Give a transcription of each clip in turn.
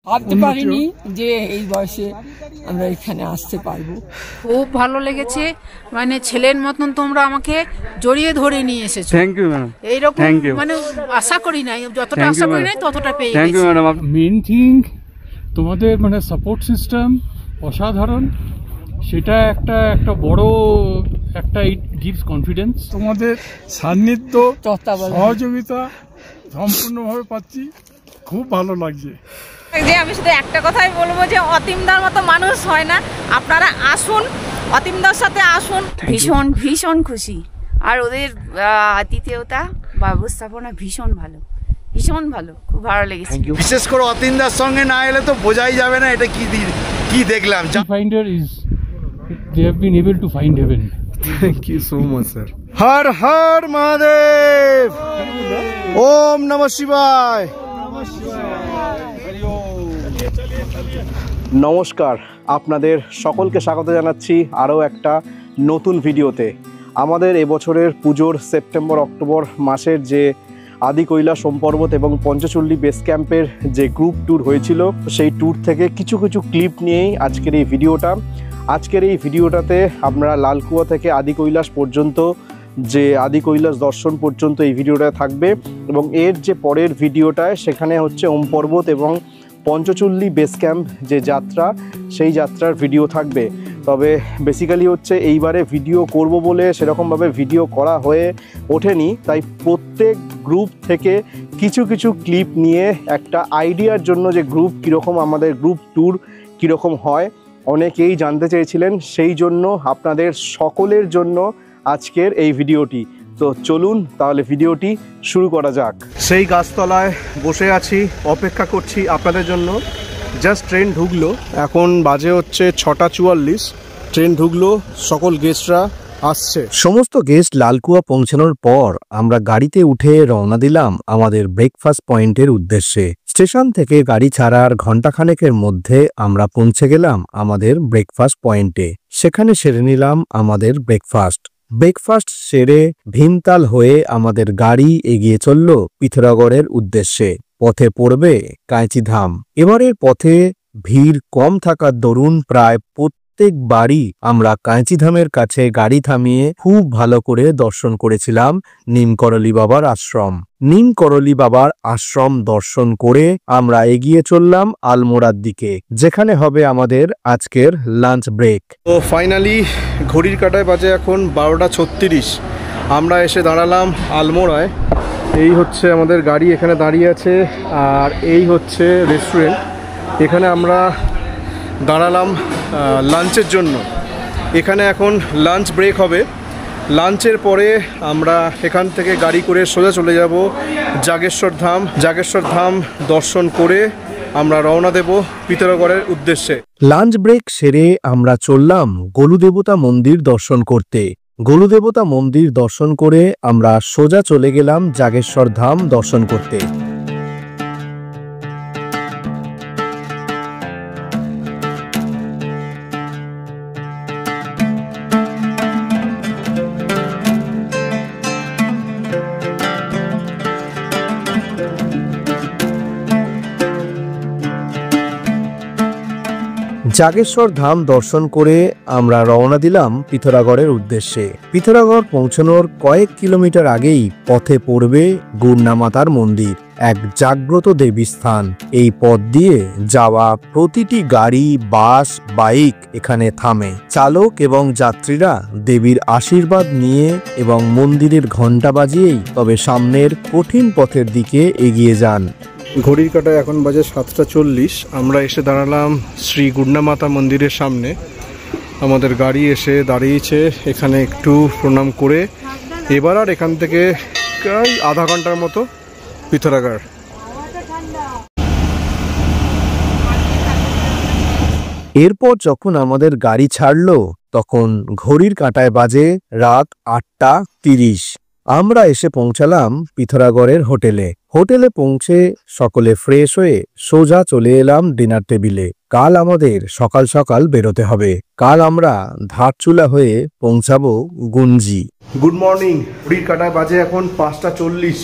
ভাবতে পারিনি যে এই বয়সে আমরা এখানে আসতে পারবো। খুব ভালো লেগেছে, মানে ছেলের মতন তোমরা আমাকে জড়িয়ে ধরে নিয়ে এসেছো। Thank you madam. এইরকম মানে আশা করি নাই, যতটা আশা করি নাই ততটা পেয়ে গেছি। Thank you madam. Main thing তোমাদের মানে সাপোর্ট সিস্টেম অসাধারণ, সেটা একটা বড় একটা ইট গিভস কনফিডেন্স। তোমাদের সান্নিধ্য সহযোগিতা সম্পূর্ণভাবে পাচ্ছি, খুব ভালো লাগছে। যে আমি শুধু একটা কথাই বলবো যে অতীমদার মতো মানুষ হয় না, আপনারা আসুন, অতীমদার সাথে আসুন। ভীষণ ভীষণ খুশি, আর ওদের আতিথেয়তা ব্যবস্থাপনা ভীষণ ভালো, ভীষণ ভালো, খুব ভালো লেগেছে। বিশেষ করে অতীনদার সঙ্গে না এলে তো বোঝাই যাবে না এটা কি দেখলাম। Finder is they have been able to find heaven. Thank you so much, sir. हर हर महादेव, ओम नमः शिवाय। নমস্কার, আপনাদের সকলকে স্বাগত জানাচ্ছি আরও একটা নতুন ভিডিওতে। আমাদের এবছরের পুজোর সেপ্টেম্বর অক্টোবর মাসের যে আদি কৈলাস সোমপর্বত এবং পঞ্চচল্লী বেস ক্যাম্পের যে গ্রুপ ট্যুর হয়েছিল, সেই ট্যুর থেকে কিছু ক্লিপ নিয়েই আজকের এই ভিডিওটা। আজকের এই ভিডিওটাতে আমরা লালকুয়া থেকে আদি কৈলাস পর্যন্ত, যে আদি কৈলাস দর্শন পর্যন্ত এই ভিডিওটা থাকবে, এবং এর যে পরের ভিডিওটায় সেখানে হচ্ছে ওম পর্বত এবং পঞ্চচল্লী বেস ক্যাম্প যে যাত্রা, সেই যাত্রার ভিডিও থাকবে। তবে বেসিক্যালি হচ্ছে এইবারে ভিডিও করব বলে সেরকমভাবে ভিডিও করা হয়ে ওঠেনি, তাই প্রত্যেক গ্রুপ থেকে কিছু ক্লিপ নিয়ে একটা আইডিয়ার জন্য যে গ্রুপ কীরকম, আমাদের গ্রুপ ট্যুর কীরকম হয় অনেকেই জানতে চেয়েছিলেন, সেই জন্য আপনাদের সকলের জন্য আজকের এই ভিডিওটি। তো চলুন তাহলে ভিডিওটি শুরু করা যাক। সেই গাছতলায় বসে আছি, অপেক্ষা করছি আপনাদের জন্য। জাস্ট ট্রেন ঢুকলো, এখন বাজে হচ্ছে 6:44, ট্রেন ঢুকলো, সকল গেস্টরা আসছে। সমস্ত গেস্ট লালকুয়া পৌঁছানোর পর আমরা গাড়িতে উঠে রওনা দিলাম আমাদের ব্রেকফাস্ট পয়েন্টের উদ্দেশ্যে। স্টেশন থেকে গাড়ি ছাড়ার ঘণ্টাখানেকের মধ্যে আমরা পৌঁছে গেলাম আমাদের ব্রেকফাস্ট পয়েন্টে। সেখানে সেরে নিলাম আমাদের ব্রেকফাস্ট সেরে ভীমতাল হয়ে আমাদের গাড়ি এগিয়ে চলল পিথোরাগড়ের উদ্দেশ্যে। পথে পড়বে কাঁচিধাম। এবারের পথে ভিড় কম থাকার দরুন প্রায় প্রত্যেকবারই আমরা কাঁচিধামের কাছে গাড়ি থামিয়ে খুব ভালো করে দর্শন করেছিলাম নিমকরলী বাবার আশ্রম। নিমকরলী বাবার আশ্রম দর্শন করে আমরা এগিয়ে চললাম আলমোড়ার দিকে, যেখানে হবে আমাদের আজকের লাঞ্চ ব্রেক। তো ফাইনালি ঘড়ির কাঁটায় বাজে এখন 12:36, আমরা এসে দাঁড়ালাম আলমোড়ায়। এই হচ্ছে আমাদের গাড়ি এখানে দাঁড়িয়ে আছে, আর এই হচ্ছে রেস্টুরেন্ট। এখানে আমরা দাঁড়ালাম লাঞ্চের জন্য। এখানে এখন লাঞ্চ ব্রেক হবে। লাঞ্চের পরে আমরা এখান থেকে গাড়ি করে সোজা চলে যাব জাগেশ্বর ধাম দর্শন করে আমরা রওনা দেব পিথোরাগড়ের উদ্দেশ্যে। লাঞ্চ ব্রেক সেরে আমরা চললাম গোলুদেবতা মন্দির দর্শন করতে। গোলুদেবতা মন্দির দর্শন করে আমরা সোজা চলে গেলাম জাগেশ্বর ধাম দর্শন করতে। জাগেশ্বর ধাম দর্শন করে আমরা রওনা দিলাম পিথোরাগড়ের উদ্দেশ্যে। পিথোরাগড় পৌঁছানোর কয়েক কিলোমিটার আগেই পথে পড়বে গুর্নামাতার মন্দির, এক জাগ্রত দেবী স্থান। এই পথ দিয়ে যাওয়া প্রতিটি গাড়ি, বাস, বাইক এখানে থামে। চালক এবং যাত্রীরা দেবীর আশীর্বাদ নিয়ে এবং মন্দিরের ঘণ্টা বাজিয়েই তবে সামনের কঠিন পথের দিকে এগিয়ে যান। ঘড়ির কাঁটায় এখন বাজে 7:40, আমরা এসে দাঁড়ালাম শ্রী গুর্নামাতা মন্দিরের সামনে। আমাদের গাড়ি এসে দাঁড়িয়েছে এখানে, একটু প্রণাম করে এবার আর এখান থেকে প্রায় আধা ঘন্টার মতো পিথোরাগড়। এরপর যখন আমাদের গাড়ি ছাড়লো তখন ঘড়ির কাঁটায় বাজে রাত 8:30। আমরা এসে পৌঁছালাম পিথোরাগড়ের হোটেলে পৌঁছে সকলে ফ্রেশ হয়ে সোজা চলে এলাম ডিনার টেবিলে। কাল আমাদের সকাল সকাল বেরোতে হবে। কাল আমরা ধারচুলা হয়ে পৌঁছাবো গুঞ্জি। গুড মর্নিং, ঘড়ির কাঁটায় বাজে এখন 5:40।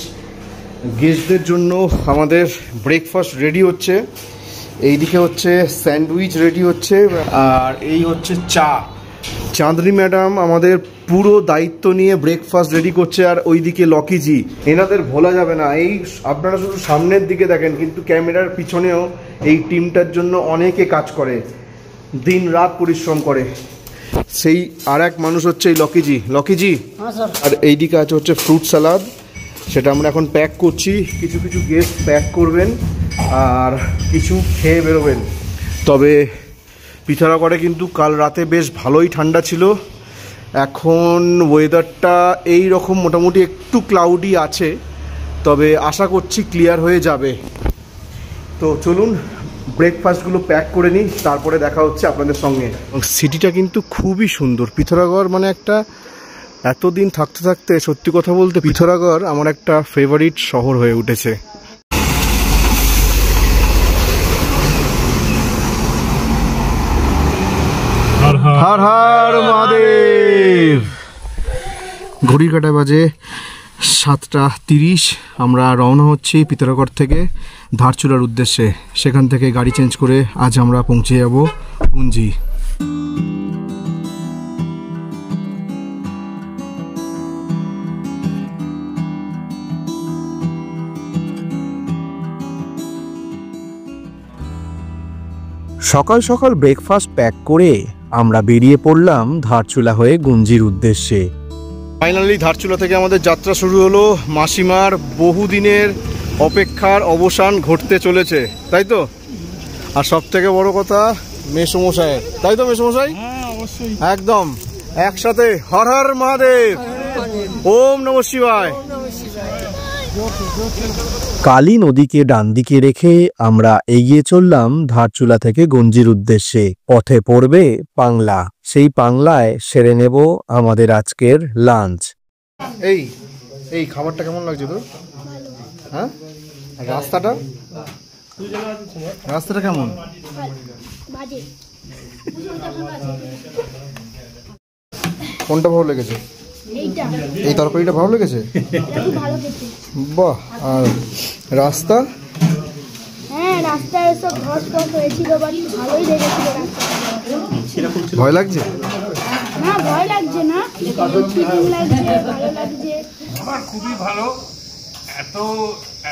গেস্টদের জন্য আমাদের ব্রেকফাস্ট রেডি হচ্ছে। এইদিকে হচ্ছে স্যান্ডউইচ রেডি হচ্ছে, আর এই হচ্ছে চা। চাঁদনি ম্যাডাম আমাদের পুরো দায়িত্ব নিয়ে ব্রেকফাস্ট রেডি করছে, আর ওইদিকে লকিজি। এনাদের ভোলা যাবে না। এই আপনারা শুধু সামনের দিকে দেখেন, কিন্তু ক্যামেরার পিছনেও এই টিমটার জন্য অনেকে কাজ করে, দিন রাত পরিশ্রম করে। সেই আর এক মানুষ হচ্ছে এই লকিজি। লকিজি, আর এইদিকে আছে হচ্ছে ফ্রুট সালাদ, সেটা আমরা এখন প্যাক করছি। কিছু কিছু গেস্ট প্যাক করবেন আর কিছু খেয়ে বেরোবেন। তবে পিথোরাগড়ে কিন্তু কাল রাতে বেশ ভালোই ঠান্ডা ছিল। এখন ওয়েদারটা এই রকম মোটামুটি একটু ক্লাউডি আছে, তবে আশা করছি ক্লিয়ার হয়ে যাবে। তো চলুন ব্রেকফাস্টগুলো প্যাক করে নিই, তারপরে দেখা হচ্ছে আপনাদের সঙ্গে। সিটিটা কিন্তু খুবই সুন্দর। পিথোরাগড় মানে একটা, এতদিন থাকতে থাকতে সত্যি কথা বলতে পিথোরাগড় আমার একটা ফেভারিট শহর হয়ে উঠেছে। হর হর মহাদেব। ঘড়ির কাঁটায় বাজে 7:30। আমরা রওনা হচ্ছি পিথোরাগড় থেকে ধারচুলার উদ্দেশ্যে। সেখান থেকে গাড়ি চেঞ্জ করে আজ আমরা পৌঁছে যাব গুঞ্জি। সকাল সকাল ব্রেকফাস্ট প্যাক করে আমরা বেরিয়ে পড়লাম ধারচুলা হয়ে গুঞ্জির উদ্দেশ্যে। ফাইনালি ধারচুলা থেকে আমাদের যাত্রা শুরু হলো। মাসিমার বহুদিনের অপেক্ষার অবসান ঘটতে চলেছে, তাই তো? আর সব থেকে বড় কথা মেসমশাই, তাই তো মেসমশাই? একদম একসাথে হর হর মহাদেব, ওম নমঃ শিবায়। কালী নদীকে ডান দিকে রেখে আমরা এগিয়ে চললাম ধারচুলা থেকে গুঞ্জির উদ্দেশ্যে। পথে পড়বে পাংলা, সেই পাংলায় সেরে নেব আমাদের আজকের লাঞ্চ। এই এই খাবারটা কেমন লাগছে তোর? হ্যাঁ, রাস্তাটা রাস্তাটা কেমন? কোনটা ভালো লেগেছে? এই তরকারিটা ভালো লেগেছে? বাহ। আর রাস্তা? হ্যাঁ, রাস্তায় এসব ঘস ফস হয়েছিল, বাট ভালোই লেগেছিল রাস্তা। ভয় লাগছে? না, ভয় লাগছে না, ফিলিং লাগছে, ভালো লাগছে। আমার খুবই ভালো। এত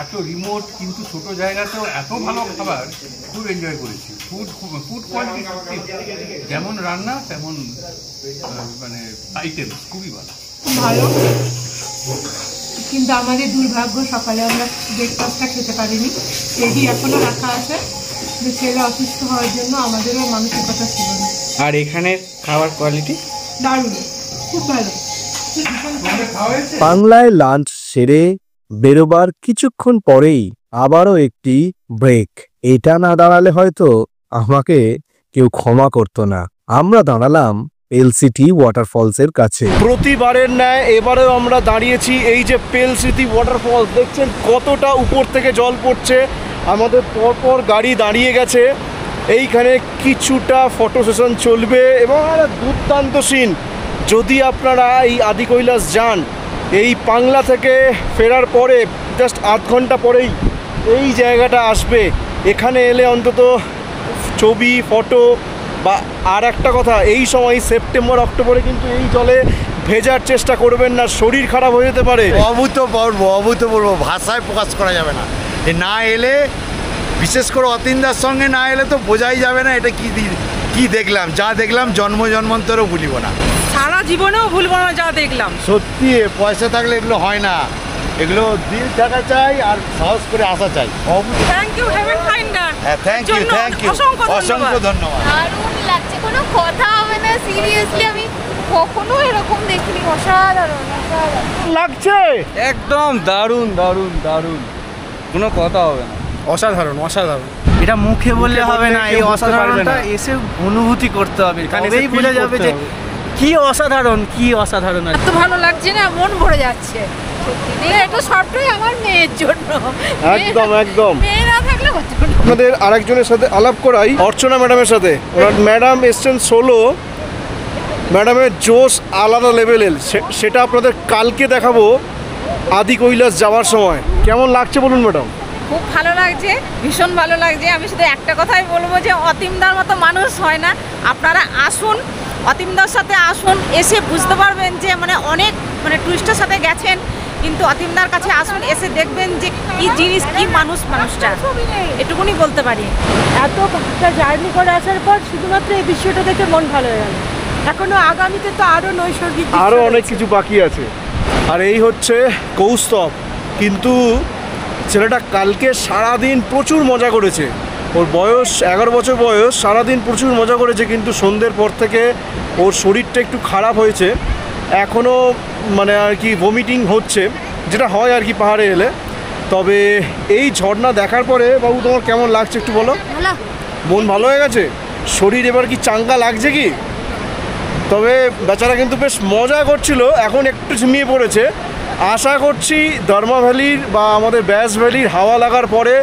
এত রিমোট কিন্তু ছোট জায়গাতেও এত ভালো খাবার, খুব এনজয় করেছি। ফুড কোয়ালিটি যেমন রান্না তেমন মানে আইটেম খুবই ভালো। ভালো, কিন্তু আমাদের দুর্ভাগ্য সকালে আমরা ব্রেকফাস্টটা খেতে পারিনি। রেডি এখনো রাখা আছে, যে ছেলে অসুস্থ হওয়ার জন্য আমাদেরও মানসিকতা ছিল না। আর এখানে খাবার কোয়ালিটি দারুণ, খুব ভালো। বাংলায় লাঞ্চ সেরে বেরোবার কিছুক্ষণ পরেই আবারও একটি ব্রেক। এটা না দাঁড়ালে হয়তো আমাকে কেউ ক্ষমা করতো না। আমরা দাঁড়ালাম পেলসিটি ওয়াটারফলসের কাছে। প্রতিবারের ন্যায় এবারেও আমরা দাঁড়িয়েছি এই যে পেলসিটি ওয়াটারফলস। দেখছেন কতটা উপর থেকে জল পড়ছে। আমাদের পরপর গাড়ি দাঁড়িয়ে গেছে। এইখানে কিছুটা ফটো সেশন চলবে এবং দুর্দান্ত সিন। যদি আপনারা এই আদি কৈলাস যান, এই পাংলা থেকে ফেরার পরে জাস্ট আধ ঘন্টা পরেই এই জায়গাটা আসবে। এখানে এলে অন্তত ছবি ফটো বা আর একটা কথা, এই সময় সেপ্টেম্বর অক্টোবরে কিন্তু এই জলে ভেজার চেষ্টা করবেন না, শরীর খারাপ হয়ে যেতে পারে। অভূতপূর্ব ভাষায় প্রকাশ করা যাবে না। না এলে, বিশেষ করে অতীন্দার সঙ্গে না এলে তো বোঝাই যাবে না এটা কি দেখলাম। যা দেখলাম জন্ম জন্মান্তরও ভুলিব না, সারা জীবনেও ভুলবো না যা দেখলাম। সত্যি পয়সা থাকলে এগুলো হয় না, এগুলো দিল থাকা চাই আর সাহস করে আসা চাই। Thank you Heaven Finder. হ্যাঁ, থ্যাংক ইউ অসংখ্য ধন্যবাদ। দারুণ লাগছে, কোনো কথা হবে না। সিরিয়াসলি আমি কখনো এরকম দেখিনি। অসাধারণ লাগছে, একদম দারুণ দারুণ দারুণ, কোনো কথা হবে না। অসাধারণ অসাধারণ। এটা মুখে বললে হবে না, এই অসাধারণটা এসে অনুভূতি করতে হবে, তবেই বোঝা যাবে যে কি অসাধারণ, কি অসাধারণ। এত ভালো লাগছে না, মন ভরে যাচ্ছে সত্যি। এটা সবটাই আমার মেয়ের জন্য। একদম একদম। মেয়ে না থাকলে হতো না। আপনাদের আরেকজনের সাথে আলাপ করাই, অর্চনা ম্যাডামের সাথে। ওনার ম্যাডাম এসছেন সোলো। ম্যাডামের জোশ আলাদা লেভেলের, সেটা আপনাদের কালকে দেখাবো আদি কৈলাস যাওয়ার সময়। কেমন লাগছে বলুন ম্যাডাম? খুব ভালো লাগছে, ভীষণ ভালো লাগছে। আমি শুধু একটা কথাই বলবো যে অতীমদার মতো মানুষ হয় না। আপনারা আসুন, অতীমদার সাথে আসুন, এসে বুঝতে পারবেন যে মানে অনেক মানে টুরিস্টের সাথে গেছেন, কিন্তু অতীমদার কাছে আসুন, এসে দেখবেন যে কি জিনিস, কি মানুষটা, এটুকুনি বলতে পারি। এত একটা জার্নি করে আসার পর শুধুমাত্র এই দৃশ্যটা দেখে মন ভালো হয়ে গেল। এখনো আগামীতে তো আরো নৈসর্গিক আরও অনেক কিছু বাকি আছে। আর এই হচ্ছে কৌস্তব, কিন্তু ছেলেটা কালকে সারাদিন প্রচুর মজা করেছে। ওর বয়স 11 বছর বয়স, সারাদিন প্রচুর মজা করেছে, কিন্তু সন্ধ্যের পর থেকে ওর শরীরটা একটু খারাপ হয়েছে। এখনও মানে আর কি ভমিটিং হচ্ছে, যেটা হয় আর কি পাহাড়ে এলে। তবে এই ঝর্ণা দেখার পরে বাবু তোমার কেমন লাগছে একটু বলো। মন ভালো হয়ে গেছে, শরীর এবার কি চাঙ্গা লাগছে কি? তবে বেচারা কিন্তু বেশ মজা করছিল, এখন একটু ঝিমিয়ে পড়েছে। আশা করছি ধর্মা ভ্যালির বা আমাদের ব্যাস ভ্যালির হাওয়া লাগার পরে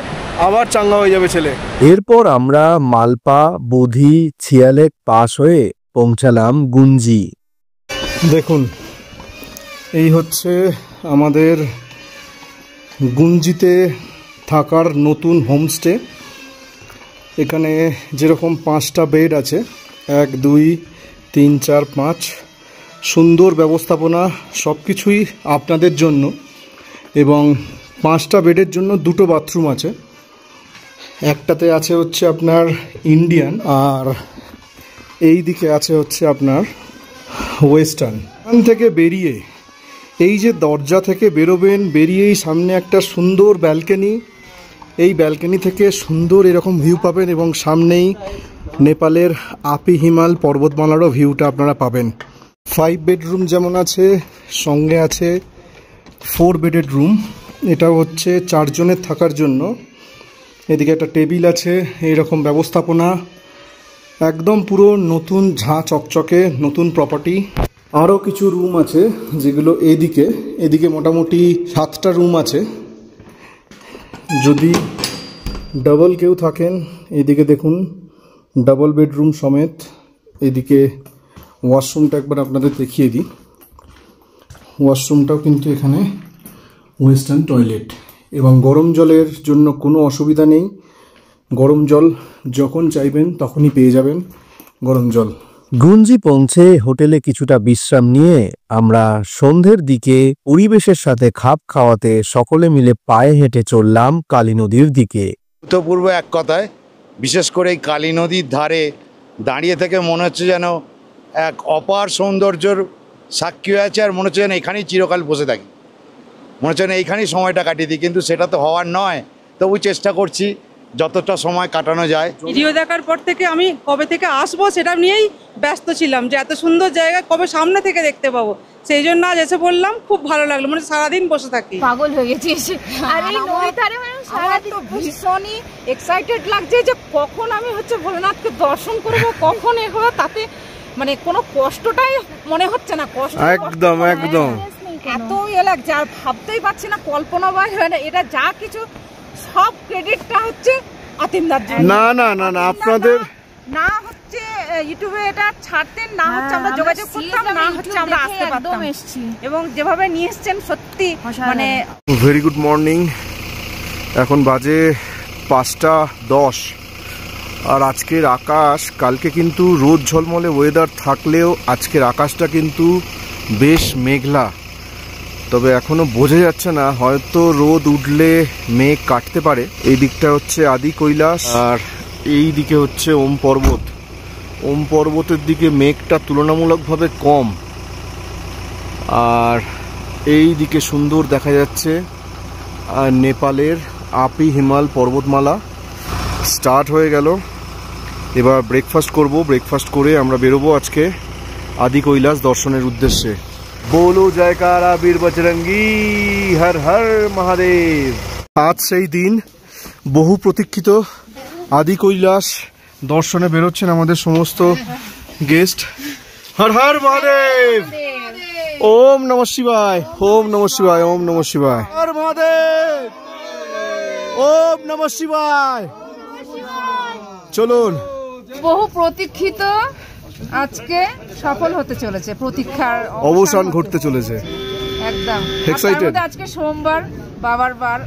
আবার চাঙ্গা হয়ে যাবে ছেলে। এরপর আমরা মালপা, বোধি, ছিয়ালেক পাস হয়ে পৌঁছালাম গুঞ্জি। দেখুন, এই হচ্ছে আমাদের গুঞ্জিতে থাকার নতুন হোমস্টে। এখানে যেরকম 5টা বেড আছে, 1 2 3 4 5, সুন্দর ব্যবস্থাপনা, সব কিছুই আপনাদের জন্য। এবং 5টা বেডের জন্য 2টো বাথরুম আছে। একটাতে আছে হচ্ছে আপনার ইন্ডিয়ান, আর এই দিকে আছে হচ্ছে আপনার ওয়েস্টার্ন। এখান থেকে বেরিয়ে এই যে দরজা থেকে বেরোবেন, বেরিয়েই সামনে একটা সুন্দর ব্যালকনি। এই ব্যালকনি থেকে সুন্দর এরকম ভিউ পাবেন, এবং সামনেই নেপালের আপি হিমাল পর্বতমালারও ভিউটা আপনারা পাবেন। 5 বেডরুম যেমন আছে, সঙ্গে আছে 4 বেডের রুম। এটা হচ্ছে 4 জনের থাকার জন্য। এদিকে একটা টেবিল আছে, এইরকম ব্যবস্থাপনা, একদম পুরো নতুন ঝাঁ চকচকে নতুন প্রপার্টি। আরও কিছু রুম আছে যেগুলো এদিকে মোটামুটি 7টা রুম আছে। যদি ডাবল কেউ থাকেন, এদিকে দেখুন ডাবল বেডরুম সমেত। এদিকে ওয়াশরুমটা একবার আপনাদের দেখিয়ে দিই। ওয়াশরুমটাও কিন্তু এখানে ওয়েস্টার্ন টয়লেট, এবং গরম জলের জন্য কোনো অসুবিধা নেই। গরম জল যখন চাইবেন তখনই পেয়ে যাবেন গরম জল। গুঞ্জি পৌঁছে হোটেলে কিছুটা বিশ্রাম নিয়ে আমরা সন্ধ্যের দিকে পরিবেশের সাথে খাপ খাওয়াতে সকলে মিলে পায়ে হেঁটে চললাম কালী নদীর দিকে। অভূতপূর্ব এক কথায়, বিশেষ করে এই কালী নদীর ধারে দাঁড়িয়ে থেকে মনে হচ্ছে যেন এক অপার সৌন্দর্যর সাক্ষী হয়ে আছে, আর মনে হচ্ছে যেন এখানেই চিরকাল বসে থাকি, মনে হচ্ছে যেন এইখানেই সময়টা কাটিয়ে দিই। কিন্তু সেটা তো হওয়ার নয়, তবু চেষ্টা করছি যতটা সময় কাটানো যায়। ভিডিও দেখার পর থেকে আমি কবে থেকে আসবো সেটা নিয়েই ব্যস্ত ছিলাম, যে এত সুন্দর জায়গা কবে সামনে থেকে দেখতে পাবো। সেই জন্য আজ এসে বললাম, খুব ভালো লাগলো, মানে সারাদিন বসে থাকি, পাগল হয়ে গেছি। আর এই নদীর ধারে সারাদিন ভীষণই এক্সাইটেড লাগছে যে কখন আমি হচ্ছে ভোলেনাথকে দর্শন করবো, কখন এ হবে, তাতে মানে কোনো কষ্টটাই মনে হচ্ছে না। কষ্ট একদম একদম এত লাগছে, আর ভাবতেই পারছি না, কল্পনা বাইরে। এটা যা কিছু সব ক্রেডিটটা হচ্ছে অতীমদার জন্য। না না না না, আপনাদের না হচ্ছে ইউটিউবে এটা ছাড়তেন, না হচ্ছে আমরা যোগাযোগ করতাম, না হচ্ছে আমরা আসতে পারতাম। এবং যেভাবে নিয়ে এসছেন সত্যি মানে ভেরি গুড মর্নিং। এখন বাজে 5টা 10, আর আজকের আকাশ, কালকে কিন্তু রোদ ঝলমলে ওয়েদার থাকলেও আজকের আকাশটা কিন্তু বেশ মেঘলা। তবে এখনো বোঝা যাচ্ছে না, হয়তো রোদ উঠলে মেঘ কাটতে পারে। এই দিকটা হচ্ছে আদি কৈলাস, আর এই দিকে হচ্ছে ওম পর্বত। ওম পর্বতের দিকে মেঘটা তুলনামূলকভাবে কম, আর এই দিকে সুন্দর দেখা যাচ্ছে আর নেপালের আপি হিমাল পর্বতমালা। স্টার্ট হয়ে গেল, এবার ব্রেকফাস্ট করব। ব্রেকফাস্ট করে আমরা বেরোবো আজকে আদি কৈলাস দর্শনের উদ্দেশ্যে। बोलो जयकारा वीर बजरंगी, हर हर महादेव। আজ সেই দিন, বহু প্রতীক্ষিত আদি কৈলাস দর্শনে বেরোচ্ছেন আমাদের সমস্ত গেস্ট। হর হর মহাদেব, ওম নমঃ শিবায়, ওম নমঃ শিবায়, ওম নমঃ শিবায়, হর মহাদেব, ওম নমঃ শিবায়। চলুন, বহু প্রতীক্ষিত আজকে সফল হতে চলেছে, প্রতীক্ষার অবসান ঘটতে চলেছে। একদম এক্সাইটেড। আজকে সোমবার, বাবার বার।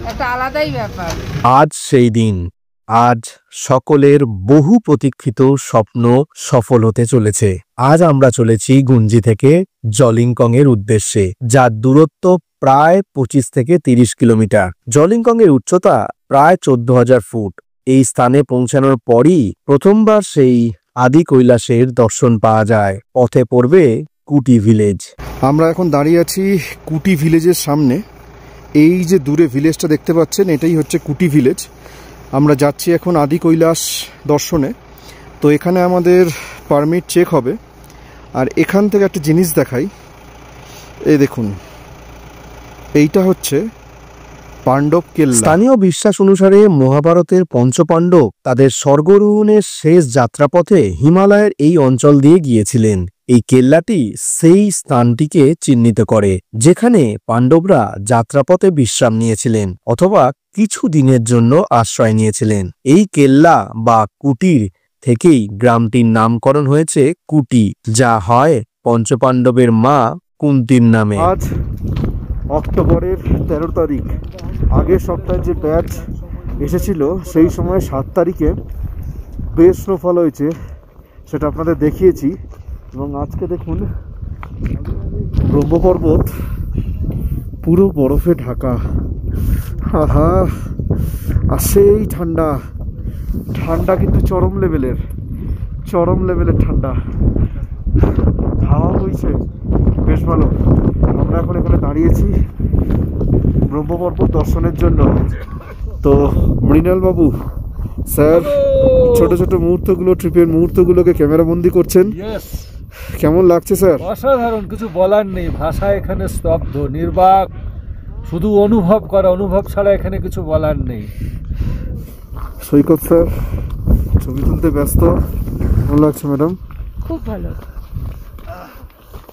একটা আলাদাই ব্যাপার। আজ সেই দিন, আজ সকলের বহু প্রতীক্ষিত স্বপ্ন সফল হতে চলেছে। আজ আমরা চলেছি গুঞ্জি থেকে জলিংকং এর উদ্দেশ্যে, যার দূরত্ব প্রায় 25 থেকে 30 কিলোমিটার। জলিংকং এর উচ্চতা প্রায় 14,000 ফুট। এই স্থানে পৌঁছানোর পরই প্রথমবার সেই আদি কৈলাসের দর্শন পাওয়া যায়। পথে পড়বে কুটি ভিলেজ। আমরা এখন দাঁড়িয়ে আছি কুটি ভিলেজের সামনে। এই যে দূরে ভিলেজটা দেখতে পাচ্ছেন, এটাই হচ্ছে কুটি ভিলেজ। আমরা যাচ্ছি এখন আদি কৈলাস দর্শনে। তো এখানে আমাদের পারমিট চেক হবে। আর এখান থেকে একটা জিনিস দেখাই, এই দেখুন, এইটা হচ্ছে পাণ্ডব কেল্লা। স্থানীয় বিশ্বাস অনুসারে মহাভারতের পঞ্চপাণ্ডব তাদের স্বর্গরোহণের শেষ যাত্রাপথে হিমালয়ের এই অঞ্চল দিয়ে গিয়েছিলেন। এই কেল্লাটি সেই স্থানটিকে চিহ্নিত করে যেখানে পাণ্ডবরা যাত্রাপথে বিশ্রাম নিয়েছিলেন অথবা কিছু দিনের জন্য আশ্রয় নিয়েছিলেন। এই কেল্লা বা কুটির থেকেই গ্রামটির নামকরণ হয়েছে কুটি, যা হয় পঞ্চপাণ্ডবের মা কুন্তির নামে। আজ অক্টোবরের 13 তারিখ। আগের সপ্তাহে যে ব্যাচ এসেছিল সেই সময় 7 তারিখে বেশ স্নোফল হয়েছে, সেটা আপনাদের দেখিয়েছি। এবং আজকে দেখুন ব্রহ্ম পর্বত পুরো বরফে ঢাকা। আহা, আর সেই ঠান্ডা, ঠান্ডা কিন্তু চরম লেভেলের ঠান্ডা। হাওয়া বইছে বেশ ভালো। আমরা এখন এখানে দাঁড়িয়েছি ব্রহ্ম পর্বত দর্শনের জন্য। তো মৃণাল বাবু স্যার ছোট ছোট মুহূর্তগুলো, ট্রিপের মুহূর্তগুলোকে ক্যামেরা বন্দি করছেন। কেমন লাগছে স্যার? অসাধারণ, কিছু বলার নেই। ভাষা এখানে স্তব্ধ, নির্বাক, শুধু অনুভব করা, অনুভব ছাড়া এখানে কিছু বলার নেই। সৈকত স্যার ছবি তুলতে ব্যস্ত। কেমন লাগছে ম্যাডাম? খুব ভালো,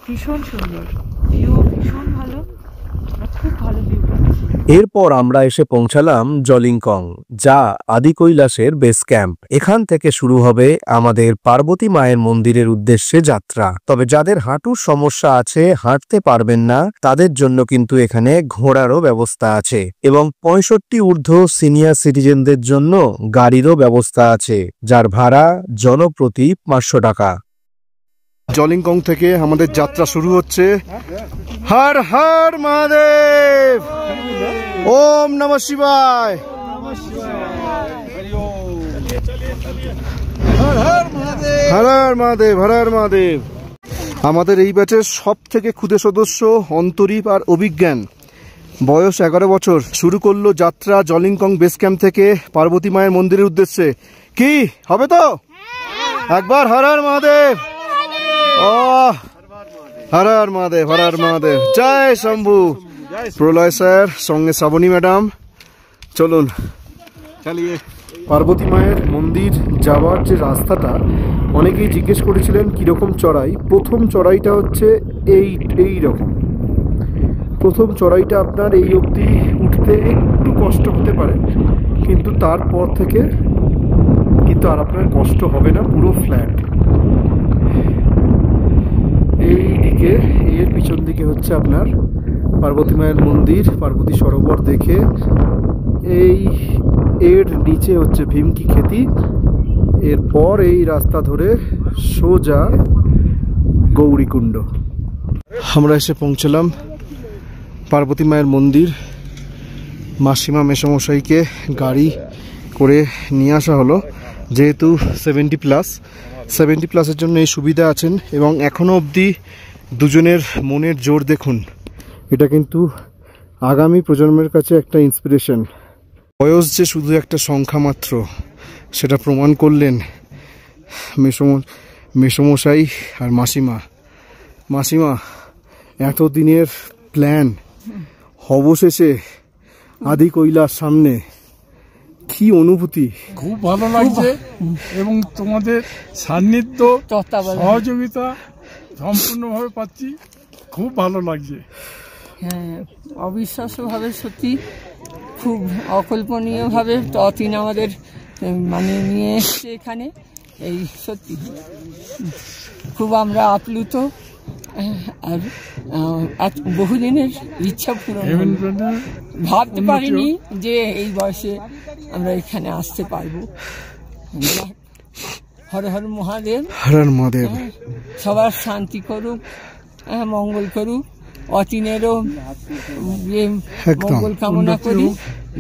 ভীষণ সুন্দর ভিউ, ভীষণ ভালো, খুব ভালো ভিউ। এরপর আমরা এসে পৌঁছালাম জলিংকং, যা আদি কৈলাসের বেস ক্যাম্প। এখান থেকে শুরু হবে আমাদের পার্বতী মায়ের মন্দিরের উদ্দেশ্যে যাত্রা। তবে যাদের হাঁটুর সমস্যা আছে, হাঁটতে পারবেন না, তাদের জন্য কিন্তু এখানে ঘোড়ারও ব্যবস্থা আছে এবং 65 ঊর্ধ্ব সিনিয়র সিটিজেনদের জন্য গাড়িরও ব্যবস্থা আছে, যার ভাড়া জনপ্রতি 500 টাকা। জলিংকং থেকে আমাদের যাত্রা শুরু হচ্ছে। হর হর মহাদেব, ওম নমঃ শিবায়। হর হর মহাদেব, হর হর মহাদেব। আমাদের এই ব্যাচের সব থেকে ক্ষুদে সদস্য অন্তরীপ আর অভিজ্ঞান, বয়স 11 বছর, শুরু করলো যাত্রা জলিংকং বেস ক্যাম্প থেকে পার্বতী মায়ের মন্দিরের উদ্দেশ্যে। কি হবে তো? একবার হর হর মহাদেব। ও হর হর মহাদেব, হর হর মহাদেব, জয় শম্ভু। প্রলয় স্যার সঙ্গে শ্রাবণী ম্যাডাম, চলুন চালিয়ে। পার্বতী মায়ের মন্দির যাওয়ার যে রাস্তাটা, অনেকেই জিজ্ঞেস করেছিলেন কিরকম চড়াই। প্রথম চড়াইটা হচ্ছে এই রকম। প্রথম চড়াইটা আপনার এই অবধি উঠতে একটু কষ্ট হতে পারে, কিন্তু তারপর থেকে কিন্তু আর আপনার কষ্ট হবে না, পুরো ফ্ল্যাট। এই দিকে, এর পিছন দিকে হচ্ছে আপনার পার্বতী মায়ের মন্দির, পার্বতী সরোবর দেখে। এর নিচে হচ্ছে ভীমকি খেতি। এরপর এই রাস্তা ধরে সোজা গৌরীকুণ্ড। আমরা এসে পৌঁছলাম পার্বতী মায়ের মন্দির। মাসিমা মেসমশাইকে গাড়ি করে নিয়ে আসা হলো, যেহেতু 70 প্লাসের জন্য এই সুবিধা আছেন। এবং এখনও অবধি দুজনের মনের জোর দেখুন, এটা কিন্তু আগামী প্রজন্মের কাছে একটা ইন্সপিরেশন। বয়স যে শুধু একটা সংখ্যা মাত্র, সেটা প্রমাণ করলেন মেসমশাই আর মাসিমা। এতদিনের প্ল্যান অবশেষে আদি কৈলাস সামনে। কি অনুভূতি? খুব ভালো লাগছে এবং তোমাদের সান্নিধ্য, সহযোগিতা সম্পূর্ণভাবে পাচ্ছি, খুব ভালো লাগছে। হ্যাঁ, অবিশ্বাস্যভাবে সত্যি খুব অকল্পনীয়ভাবে অতীন আমাদের মানে নিয়ে এসছে এখানে। এই সত্যি খুব আমরা আপ্লুত আর বহুদিনের ইচ্ছা পূরণ হলো। ভাবতে পারিনি যে এই বয়সে আমরা এখানে আসতে পারবো। হর হর মহাদেব, হর হর মহাদেব। সবার শান্তি করুক, মঙ্গল করুক, অচিনেরও মঙ্গল কামনা করি।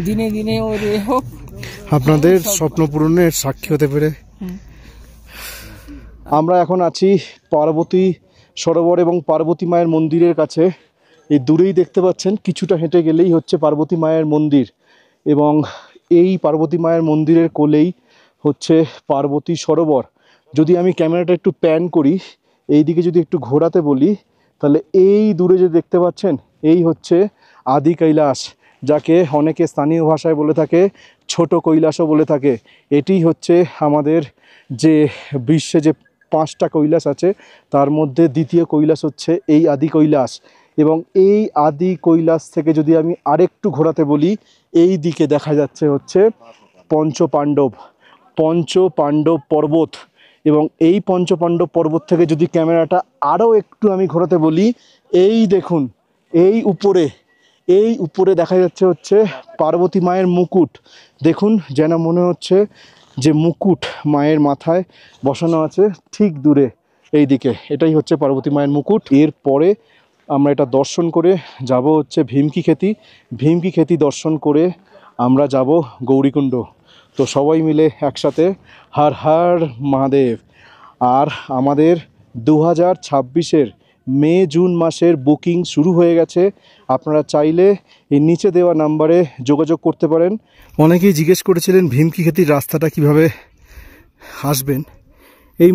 দিনে দিনে ওর এ হোক, আপনাদের স্বপ্ন পূরণের সাক্ষী হতে পেরে। আমরা এখন আছি পার্বতী সরোবর এবং পার্বতী মায়ের মন্দিরের কাছে। এই দূরেই দেখতে পাচ্ছেন, কিছুটা হেঁটে গেলেই হচ্ছে পার্বতী মায়ের মন্দির, এবং এই পার্বতী মায়ের মন্দিরের কোলেই হচ্ছে পার্বতী সরোবর। যদি আমি ক্যামেরাটা একটু প্যান করি, এই দিকে যদি একটু ঘোরাতে বলি, তাহলে এই দূরে যে দেখতে পাচ্ছেন, এই হচ্ছে আদি কৈলাস, যাকে অনেকে স্থানীয় ভাষায় বলে থাকে ছোট কৈলাসও বলে থাকে। এটি হচ্ছে আমাদের যে বিশ্বে যে 5টা কৈলাস আছে তার মধ্যে দ্বিতীয় কৈলাস হচ্ছে এই আদি কৈলাস। এবং এই আদি কৈলাস থেকে যদি আমি আরেকটু ঘোরাতে বলি, এই দিকে দেখা যাচ্ছে হচ্ছে পঞ্চপাণ্ডব পর্বত। এবং এই পঞ্চপাণ্ডব পর্বত থেকে যদি ক্যামেরাটা আরও একটু আমি ঘোরাতে বলি, এই দেখুন, এই উপরে দেখা যাচ্ছে হচ্ছে পার্বতী মায়ের মুকুট। দেখুন, যেন মনে হচ্ছে যে মুকুট মায়ের মাথায় বসানো আছে ঠিক দূরে এই দিকে, এটাই হচ্ছে পার্বতী মায়ের মুকুট। এরপরে আমরা এটা দর্শন করে যাব হচ্ছে ভীমকি খেতি দর্শন করে আমরা যাব গৌরীকুণ্ড। তো সবাই মিলে একসাথে হর হর মহাদেব। আর আমাদের 2026-এর মে জুন মাসের বুকিং শুরু হয়ে গেছে। আপনারা চাইলে এই নিচে দেওয়া নাম্বারে যোগাযোগ করতে পারেন। অনেকেই জিজ্ঞেস করেছিলেন ভীমকি খেতির রাস্তাটা কিভাবে আসবেন। এই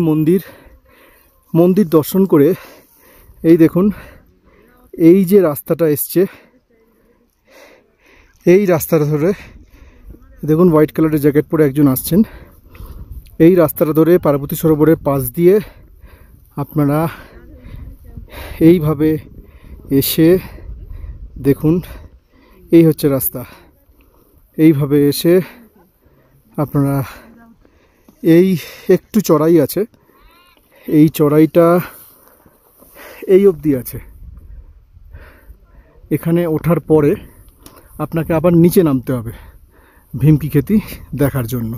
মন্দির দর্শন করে এই দেখুন, এই যে রাস্তাটা এসছে, এই রাস্তাটা ধরে দেখুন, হোয়াইট কালারের জ্যাকেট পরে একজন আসছেন। এই রাস্তাটা ধরে পার্বতী সরোবরের পাশ দিয়ে আপনারা এইভাবে এসে দেখুন, এই হচ্ছে রাস্তা। এইভাবে এসে আপনারা, এই একটু চড়াই আছে, এই চড়াইটা এই অবধি আছে। এখানে ওঠার পরে আপনাকে আবার নিচে নামতে হবে ভীমকি খেতি দেখার জন্য।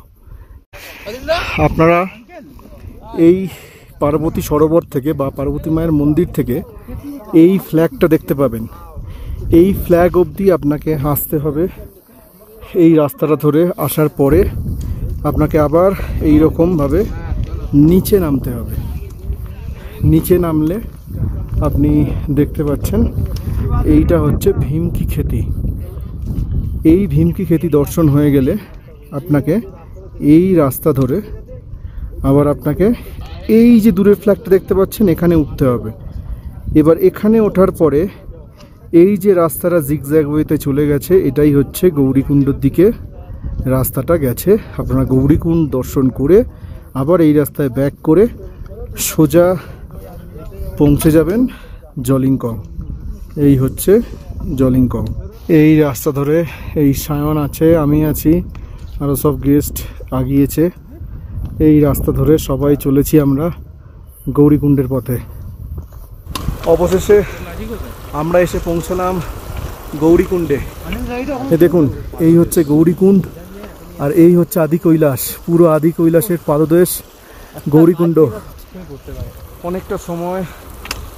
আপনারা এই পার্বতী সরোবর থেকে বা পার্বতী মায়ের মন্দির থেকে এই ফ্ল্যাগটা দেখতে পাবেন। এই ফ্ল্যাগ অবধি আপনাকে আসতে হবে। এই রাস্তাটা ধরে আসার পরে আপনাকে আবার এই রকমভাবে নিচে নামতে হবে। নিচে নামলে আপনি দেখতে পাচ্ছেন এইটা হচ্ছে ভীমকি খেতি। এই ভীমকি খেতি দর্শন হয়ে গেলে আপনাকে এই রাস্তা ধরে আবার আপনাকে এই যে দূরের ফ্ল্যাগটা দেখতে পাচ্ছেন, এখানে উঠতে হবে। এবার এখানে ওঠার পরে এই যে রাস্তাটা জিগজ্যাগ ওয়েতে চলে গেছে, এটাই হচ্ছে গৌরীকুণ্ডের দিকে রাস্তাটা গেছে। আপনারা গৌরীকুণ্ড দর্শন করে আবার এই রাস্তায় ব্যাক করে সোজা পৌঁছে যাবেন জলিংকং। এই হচ্ছে জলিংকং। এই রাস্তা ধরে এই সায়ন আছে, আমি আছি, আরও সব গেস্ট আগিয়েছে। এই রাস্তা ধরে সবাই চলেছি আমরা গৌরীকুণ্ডের পথে। অবশেষে আমরা এসে পৌঁছলাম গৌরীকুণ্ডে। দেখুন, এই হচ্ছে গৌরীকুণ্ড আর এই হচ্ছে আদি কৈলাস। পুরো আদি কৈলাসের পাদদেশ গৌরীকুণ্ড। অনেকটা সময়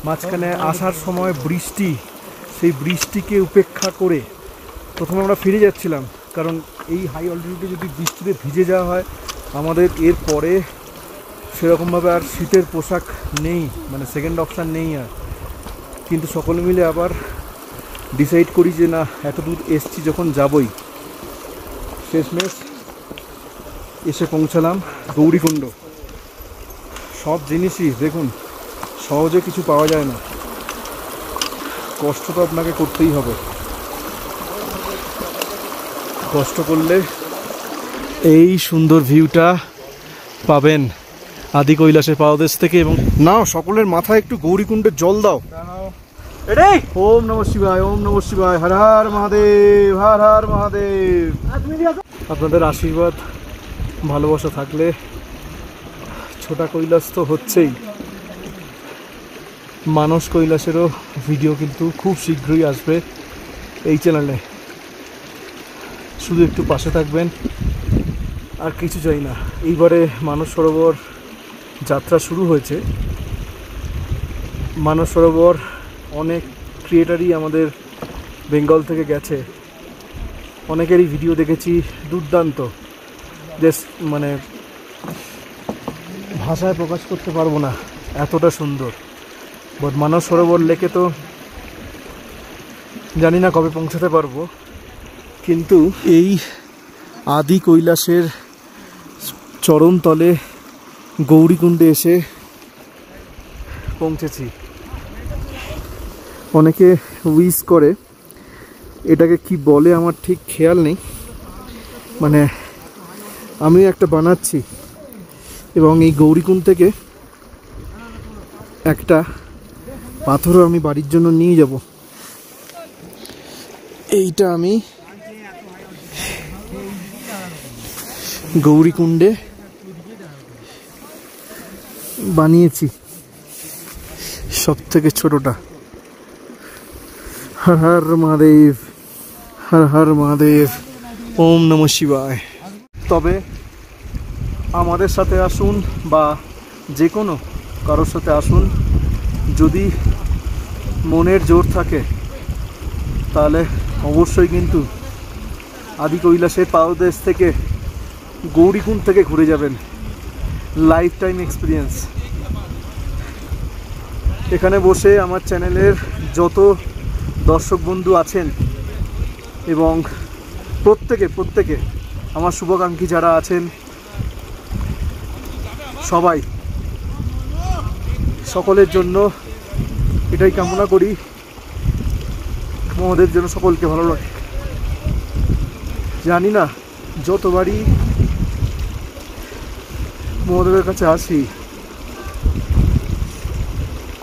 মাঝখানে আসার সময় বৃষ্টি, সেই বৃষ্টিকে উপেক্ষা করে প্রথমে আমরা ফিরে যাচ্ছিলাম, কারণ এই হাই অল্টিটিউডে যদি বৃষ্টিতে ভিজে যাওয়া হয় আমাদের এর পরে সেরকমভাবে আর শীতের পোশাক নেই, মানে সেকেন্ড অপশান নেই আর। কিন্তু সকলে মিলে আবার ডিসাইড করি যে না, এত দূর এসছি যখন যাবই। শেষমেশ এসে পৌঁছালাম গৌরীকুণ্ড। সব জিনিসই দেখুন, সহজে কিছু পাওয়া যায় না, কষ্ট তো আপনাকে করতেই হবে। কষ্ট করলে এই সুন্দর ভিউটা পাবেন আদি কৈলাসের পাদদেশ থেকে। এবং নাও, সকলের মাথায় একটু গৌরীকুণ্ডের জল দাও। ওম নমঃ শিবায়, ওম নমঃ শিবায়, হর হর মহাদেব, হর হর মহাদেব। আপনাদের আশীর্বাদ ভালোবাসা থাকলে ছোটা কৈলাস তো হচ্ছেই, মানস কৈলাসেরও ভিডিও কিন্তু খুব শীঘ্রই আসবে এই চ্যানেলে। শুধু একটু পাশে থাকবেন, আর কিছু চাই না। এইবারে মানস সরোবর যাত্রা শুরু হয়েছে। মানস সরোবর অনেক ক্রিয়েটারই আমাদের বেঙ্গল থেকে গেছে, অনেকেরই ভিডিও দেখেছি, দুর্দান্ত, জাস্ট মানে ভাষায় প্রকাশ করতে পারবো না, এতটা সুন্দর। বাট মানস সরোবর লেকে তো জানি না কবে পৌঁছাতে পারবো, কিন্তু এই আদি কৈলাসের চরণতলে গৌরীকুণ্ডে এসে পৌঁছেছি। অনেকে উইশ করে, এটাকে কি বলে আমার ঠিক খেয়াল নেই, মানে আমি একটা বানাচ্ছি এবং এই গৌরীকুণ্ড থেকে একটা পাথরও আমি বাড়ির জন্য নিয়ে যাব। এইটা আমি গৌরীকুণ্ডে বানিয়েছি, সব থেকে ছোটটা। হর হর মহাদেব, হর হর মহাদেব, ওম নমঃ শিবায়। তবে আমাদের সাথে আসুন বা যে কোনো কারোর সাথে আসুন, যদি মনের জোর থাকে তাহলে অবশ্যই কিন্তু আদি কৈলাসের পাদদেশ থেকে গৌরীকুণ্ড থেকে ঘুরে যাবেন। Life time experience. এখানে বসে আমার চ্যানেলের যত দর্শক বন্ধু আছেন এবং প্রত্যেকে আমার শুভাকাঙ্ক্ষী যারা আছেন, সবাই সকলের জন্য এটাই কামনা করি, মহাদেব যেন সকলকে ভালো লাগে। জানি না যতবারই মহাদেবের কাছে আসি,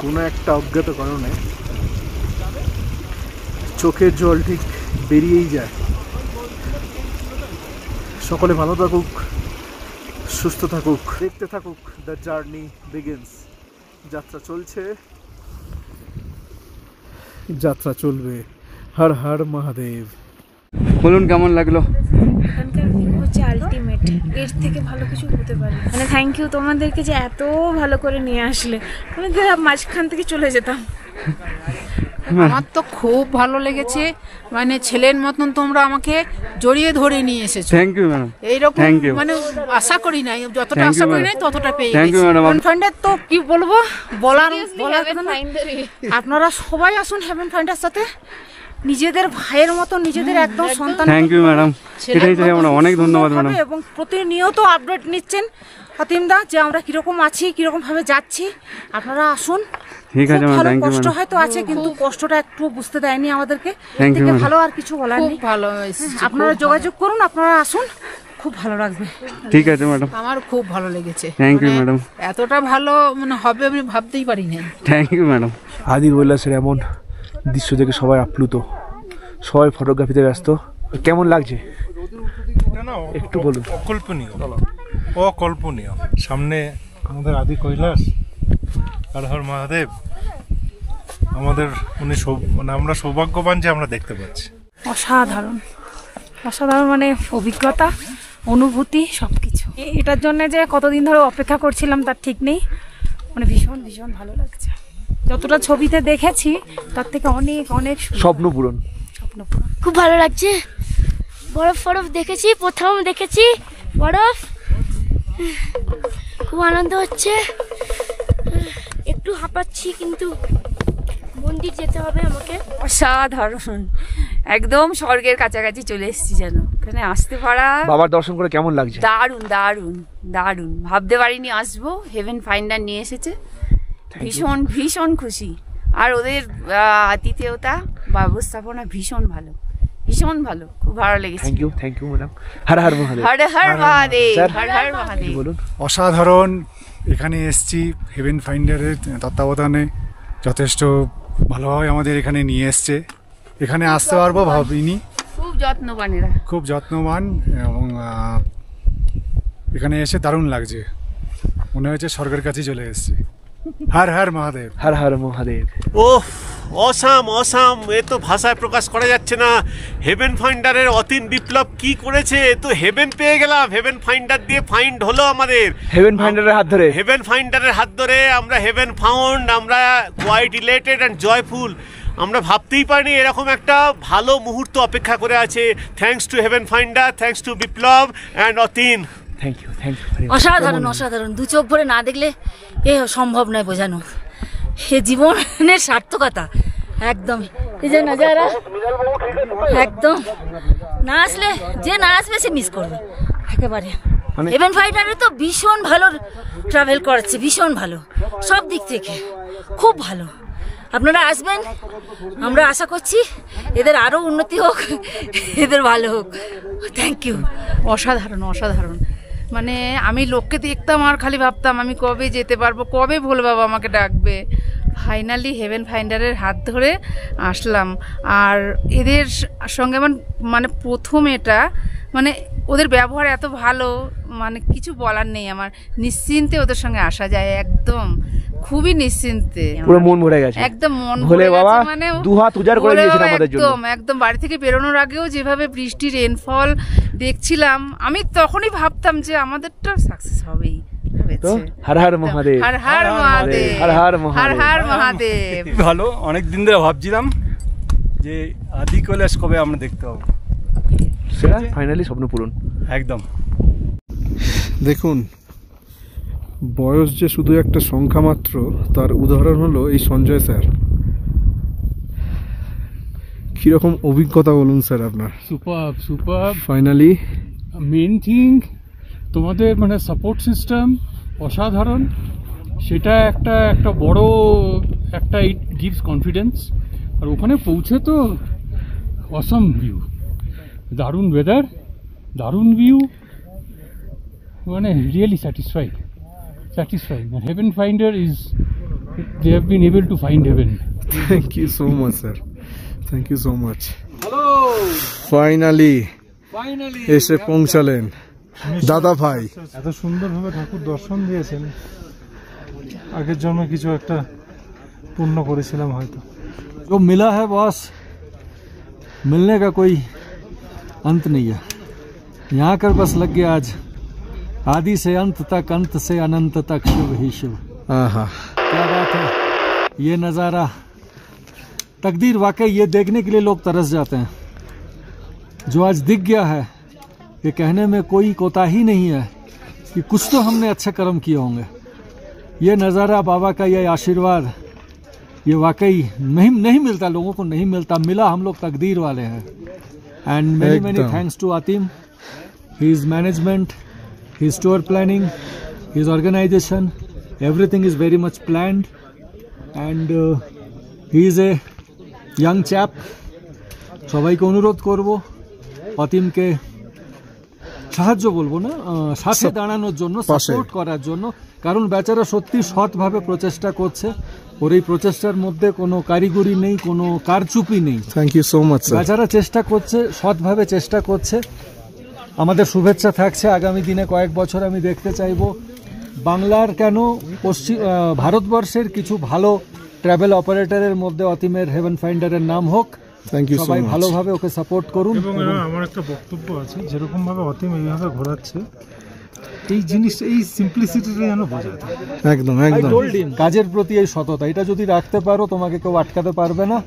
কোনো একটা অজ্ঞাত কারণে চোখের জল ঠিক বেরিয়েই যায়। সকলে ভালো থাকুক, সুস্থ থাকুক, দেখতে থাকুক। The journey begins. যাত্রা চলছে, যাত্রা চলবে। হর হর মহাদেব। বলুন কেমন লাগলো? হচ্ছে আলটিমেট, এর থেকে ভালো কিছু হতে পারে। মানে থ্যাংক ইউ তোমাদেরকে যে এত ভালো করে নিয়ে আসলে, আমি তো মাঝখান থেকে চলে যেতাম। আমার তো খুব ভালো লেগেছে, মানে ছেলের মতন তোমরা আমাকে জড়িয়ে ধরে নিয়ে এসেছো। Thank you madam. এইরকম মানে আশা করি নাই, যতটা আশা করি নাই ততটা পেয়ে গেছি। Thank you madam. হেভেন তো কি বলবো, বলার কথা না। আপনারা সবাই আসুন হেভেন ফাইন্ডের সাথে, নিজেদের ভাইয়ের মতো, নিজেদের একদম সন্তান। থ্যাংক ইউ ম্যাডাম, এটাই চাই আমরা। অনেক ধন্যবাদ ম্যাডাম। এবং প্রতিনিয়ত আপডেট নিচ্ছেন অতীমদা যে আমরা কিরকম আছি, কিরকম ভাবে যাচ্ছি। আপনারা আসুন। ঠিক আছে ম্যাডাম, থ্যাংক ইউ কষ্ট ম্যাডাম। হয়তো আছে, কিন্তু কষ্টটা একটু বুঝতে দেয়নি আমাদেরকে। Thank you madam. ভালো আর কিছু বলার নেই। ভালো, আপনারা যোগাযোগ করুন, আপনারা আসুন, খুব ভালো লাগবে। ঠিক আছে ম্যাডাম। আমার খুব ভালো লেগেছে। Thank you madam. এতটা ভালো মানে হবে আমি ভাবতেই পারি না। Thank you madam. আদি কৈলাসের এমন দৃশ্য দেখে সবাই আপ্লুত, সবাই ফটোগ্রাফিতে ব্যস্ত। কেমন লাগছে একটু বলুন। অকল্পনীয়, অকল্পনীয়। সামনে আমাদের আদি কৈলাস, হর হর মহাদেব। আমাদের মানে আমরা সৌভাগ্যবান যে আমরা দেখতে পাচ্ছি। অসাধারণ, অসাধারণ, মানে অভিজ্ঞতা, অনুভূতি, সবকিছু। এটার জন্য যে কতদিন ধরে অপেক্ষা করছিলাম তার ঠিক নেই। মানে ভীষণ ভীষণ ভালো লাগছে। যতটা ছবিতে দেখেছি তার থেকে অনেক অনেক স্বপ্ন পূরণ। খুব ভালো লাগছে। বরফ দেখেছি, প্রথম দেখেছি বরফ, খুব আনন্দ হচ্ছে। একটু হাঁপাচ্ছি, কিন্তু মন্দির যেতে হবে আমাকে। অসাধারণ, একদম স্বর্গের কাছাকাছি চলে এসেছি যেন। এখানে আসতে পারা, বাবার দর্শন করে কেমন লাগছে? দারুণ দারুণ দারুণ, ভাবতে পারিনি আসবো। হেভেন ফাইন্ডার নিয়ে এসেছে, ভীষণ ভীষণ খুশি। আর ওদের আতিথেয়তা, ব্যবস্থাপনা ভীষণ ভালো, ভীষণ ভালো, খুব ভালো লেগেছে। Thank you madam. Har Har Mahadev. Har Har Mahadev, Har Har Mahadev. বলুন। অসাধারণ। এখানে এসছি হেভেন ফাইন্ডারের তত্ত্বাবধানে, যথেষ্ট ভালোভাবে আমাদের এখানে নিয়ে এসছে। এখানে আসতে পারবো ভাবিনি। খুব যত্নবানেরা, খুব যত্নবান, এবং এখানে এসে দারুণ লাগছে। মনে হয়েছে স্বর্গের কাছে চলে এসেছি। হর হর মহাদেব। হর হর মহাদেব। ওহ, অসাম অসাম, এ তো ভাষায় প্রকাশ করা যাচ্ছে না। হেভেন ফাইন্ডারের অতীন বিপ্লব কি করেছে, তো হেভেন পেয়ে গেলাম। হেভেন ফাইন্ডার দিয়ে ফাইন্ড হলো আমাদের। হেভেন ফাইন্ডারের হাত ধরে, হেভেন ফাইন্ডারের হাত ধরে আমরা হেভেন ফাউন্ড। আমরা কোয়াইট ইলেটেড অ্যান্ড জয়ফুল। আমরা ভাবতেই পারিনি এরকম একটা ভালো মুহূর্ত অপেক্ষা করে আছে। Thanks to Heaven Finder, thanks to Biplab and Atin. Thank you, thank you. অসাধারণ অসাধারণ, দু চোখ ভরে না দেখলে এ সম্ভব নয় বোঝানো। এ জীবনের সার্থকতা একদম। এই যে নজারা একদম না আসলে, যে না আসবে সে মিস করবে একেবারে। হেভেন ফাইন্ডারে তো ভীষণ ভালো ট্রাভেল করাচ্ছে, ভীষণ ভালো সব দিক থেকে, খুব ভালো। আপনারা আসবেন, আমরা আশা করছি এদের আরও উন্নতি হোক, এদের ভালো হোক। Thank you. অসাধারণ অসাধারণ, মানে আমি লোককে দেখতাম আর খালি ভাবতাম আমি কবে যেতে পারবো, কবে ভোলে বাবা আমাকে ডাকবে। ফাইনালি হেভেন ফাইন্ডারের হাত ধরে আসলাম। আর এদের সঙ্গে মানে প্রথম এটা, মানে ওদের ব্যবহার এত ভালো, মানে কিছু বলার নেই আমার। নিশ্চিন্তে ওদের সঙ্গে আসা যায়, একদম খুবই নিশ্চিন্তে, পুরো মন ভরে গেছে, একদম মন ভোলে ভরে বাবা গেছে। মানে দুহাত উজাড় করে দিয়েছেন আমাদের জন্য। একদম একদম বাড়ি থেকে বেরোনোর আগেও যেভাবে বৃষ্টি রেনফল দেখছিলাম, আমি তখনই ভাবতাম যে আমাদেরটা সাকসেস হবেই। তো হর হর মহাদেব, হর হর মহাদেব, হর হর হর মহাদেব, হর মহাদেব। ভালো, অনেক দিন ধরে ভাবছিলাম যে আদি কৈলাস কবে আমরা দেখতে পাবো, সেটা ফাইনালি স্বপ্ন পূরণ একদম। দেখুন, বয়স যে শুধু একটা সংখ্যা মাত্র, তার উদাহরণ হলো এই সঞ্জয় স্যার। কিরকম অভিজ্ঞতা বলুন স্যার আপনার? Super super. Finally main thing তোমাদের মানে সাপোর্ট সিস্টেম অসাধারণ, সেটা একটা বড় একটা ইট গিভস কনফিডেন্স। আর ওখানে পৌঁছে তো অসম ভিউ, দারুণ ওয়েদার, দারুণ ভিউ, মানে really satisfied. And Heaven Finder is, they have been able to find heaven. Thank you so much sir, thank you so much. Hello, finally এসে পৌঁছালেন দাদা ভাই। এত সুন্দরভাবে ঠাকুর দর্শন দিয়েছেন, আগের জন্মে কিছু একটা পূর্ণ করেছিলাম হয়তো। जो मिला है बॉस, मिलने का कोई अंत नहीं है। यहाँ कर बस लग गया आज, आदि से अंत तक, अंत से अनंत तक शिव ही शिव। क्या बात है, ये नज़ारा, तकदीर वाकई ये देखने के लिए लोग तरस जाते हैं। जो आज दिख गया है, ये कहने में कोई कोताही नहीं है कि कुछ तो हमने अच्छे कर्म किए होंगे। ये नज़ारा, बाबा का ये आशीर्वाद, ये वाकई नहीं मिलता, लोगों को नहीं मिलता, मिला हम लोग तकदीर वाले हैं। And many many thanks to Atim, his management, his tour planning, his organization, everything is very much planned, and he is a young chap. সবাইকে অনুরোধ করব অতীমকে সাহায্য বলবো না, সাথে দাঁড়ানোর জন্য, সাপোর্ট করার জন্য, কারণ বেচারা সত্যি সৎভাবে প্রচেষ্টা করছে। ওর এই প্রচেষ্টার মধ্যে কোনো কারিগরি নেই, কোনো কারচুপি নেই। Thank you so much sir. বেচারা চেষ্টা করছে, সৎভাবে চেষ্টা করছে। আমাদের শুভেচ্ছা থাকছে, আগামী দিনে কয়েক বছর আমি দেখতে চাইব বাংলার কেন ভারতবর্ষের কিছু ভালো ট্রাভেল অপারেটরের মধ্যে অতীমের হেভেন ফাইন্ডারের নাম হোক। থ্যাংক ইউ, সবাই ভালোভাবে ওকে সাপোর্ট করুন। এবং আমার একটা বক্তব্য আছে, যেরকম ভাবে অতীম এইভাবে ঘোরাচ্ছে, এই জিনিসটা, এই সিম্পলিসিটিটা যেন বোঝাতে একদম একদম কাজের প্রতি এই সততা, এটা যদি রাখতে পারো তোমাকে কেউ আটকাতে পারবে না,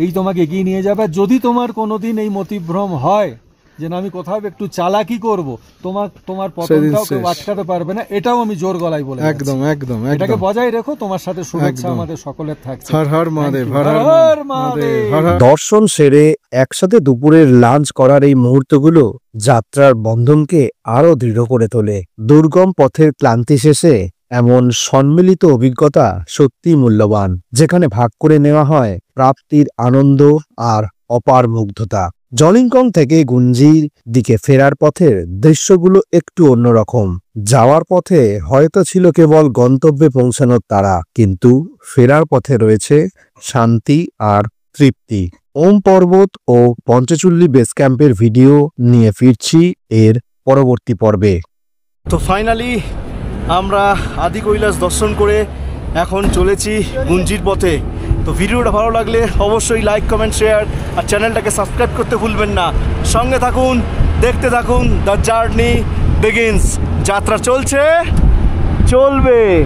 এই তোমাকে এগিয়ে নিয়ে যাবে। যদি তোমার কোনোদিন এই মতিভ্রম হয় যে না আমি কোথাও একটু চালাকি করব, তোমার পতনটাও কেউ আটকাতে পারবে না, এটাও আমি জোর গলায় বলে একদম একদম এটাকে বজায় রেখো। তোমার সাথে শুভেচ্ছা আমাদের সকলের থাকছে। হর হর মহাদেব, হর হর মহাদেব। দর্শন সেরে একসাথে দুপুরের লাঞ্চ করার এই মুহূর্তগুলো যাত্রার বন্ধনকে আরো দৃঢ় করে তোলে। দুর্গম পথের ক্লান্তি শেষে এমন সম্মিলিত অভিজ্ঞতা সত্যি মূল্যবান, যেখানে ভাগ করে নেওয়া হয় প্রাপ্তির আনন্দ আর অপার মুগ্ধতা। জলিংকং থেকে গুঞ্জির দিকে ফেরার পথের দৃশ্যগুলো একটু অন্যরকম। যাওয়ার পথে হয়তো ছিল কেবল গন্তব্যে পৌঁছানোর তাড়া, কিন্তু ফেরার পথে রয়েছে শান্তি আর তৃপ্তি। ওম পর্বত ও পঞ্চচুল্লি বেস ক্যাম্পের ভিডিও নিয়ে ফিরছি এর পরবর্তী পর্বে। তো ফাইনালি আমরা আদি কৈলাস দর্শন করে এখন চলেছি গুঞ্জির পথে। তো ভিডিওটা ভালো লাগলে অবশ্যই লাইক, কমেন্ট, শেয়ার আর চ্যানেলটাকে সাবস্ক্রাইব করতে ভুলবেন না। সঙ্গে থাকুন, দেখতে থাকুন, দ্য জার্নি বিগিনস। যাত্রা চলছে, চলবে।